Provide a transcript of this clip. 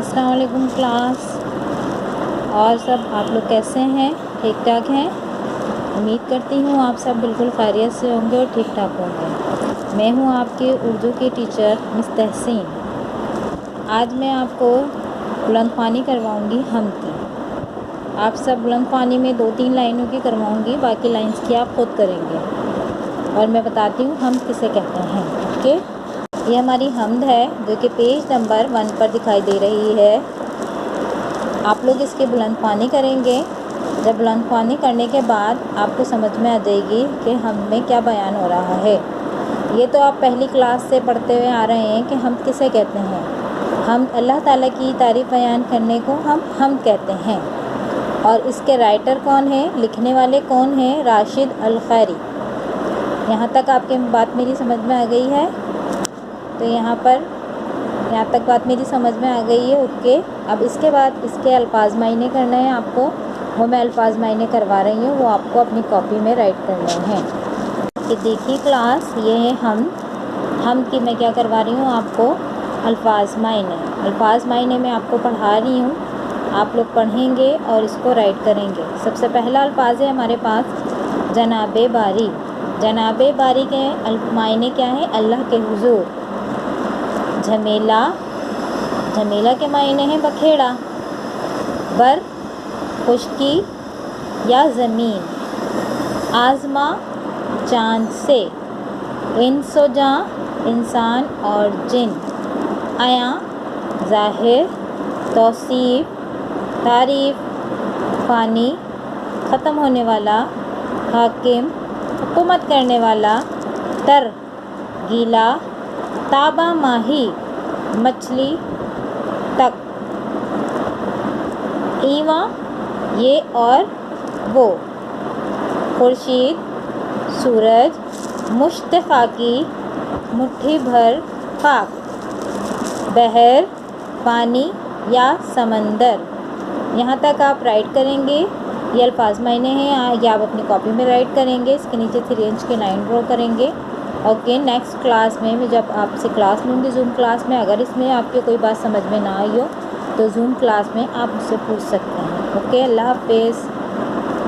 अस्सलाम वालेकुम क्लास। और सब आप लोग कैसे हैं? ठीक ठाक हैं? उम्मीद करती हूँ आप सब बिल्कुल खैरियत से होंगे और ठीक ठाक होंगे। मैं हूँ आपके उर्दू की टीचर मिस तहसीन। आज मैं आपको बुलंद ख़्वानी करवाऊँगी हम की। आप सब बुलंद ख़्वानी में 2-3 लाइनों की करवाऊँगी, बाकी लाइन्स की आप ख़ुद करेंगे। और मैं बताती हूँ हम किसे कहते हैं। ओके, ये हमारी हमद है जो कि पेज नंबर 1 पर दिखाई दे रही है। आप लोग इसकी बुलंद ख़्वानी करेंगे। जब बुलंद ख़्वानी करने के बाद आपको समझ में आ जाएगी कि हम में क्या बयान हो रहा है। ये तो आप पहली क्लास से पढ़ते हुए आ रहे हैं कि हम किसे कहते हैं। हम अल्लाह ताला की तारीफ़ बयान करने को हम कहते हैं। और इसके राइटर कौन है, लिखने वाले कौन हैं? राशिद अल खैरी। यहाँ तक आपके बात मेरी समझ में आ गई है? तो यहाँ तक बात मेरी समझ में आ गई है। ओके, अब इसके बाद इसके अल्फाज मायने करने हैं आपको। वो मैं अल्फाज मायने करवा रही हूँ, वो आपको अपनी कॉपी में राइट करने हैं। कि देखिए क्लास, ये है हम की मैं क्या करवा रही हूँ आपको अल्फाज मायने में आपको पढ़ा रही हूँ। आप लोग पढ़ेंगे और इसको राइट करेंगे। सबसे पहला अल्फाज है हमारे पास जनाबे बारी। जनाबे बारी के मायने क्या है? अल्लाह के हुजूर। झमेला के मायने हैं बखेड़ा। बर खुश्की या ज़मीन। आज़मा चाँद से। इंसो जाँ इंसान और जिन। आया ज़ाहिर तौसीफ़ तारीफ़। फ़ानी ख़त्म होने वाला। हाकिम हुकूमत करने वाला। तर गीला। ताबा माही मछली। तक ईवा ये और वो। खुर्शीद सूरज। मुश्त खाकी मुट्ठी भर खाक। बहर पानी या समंदर। यहाँ तक आप राइट करेंगे। ये अल्फाज मायने हैं, ये आप अपनी कॉपी में राइट करेंगे। इसके नीचे 3 इंच की लाइन ड्रॉ करेंगे। ओके, नेक्स्ट क्लास में मैं जब आपसे क्लास लूँगी जूम क्लास में, अगर इसमें आपकी कोई बात समझ में ना आई हो तो जूम क्लास में आप मुझसे पूछ सकते हैं। ओके, अल्लाह हाफ़िज़।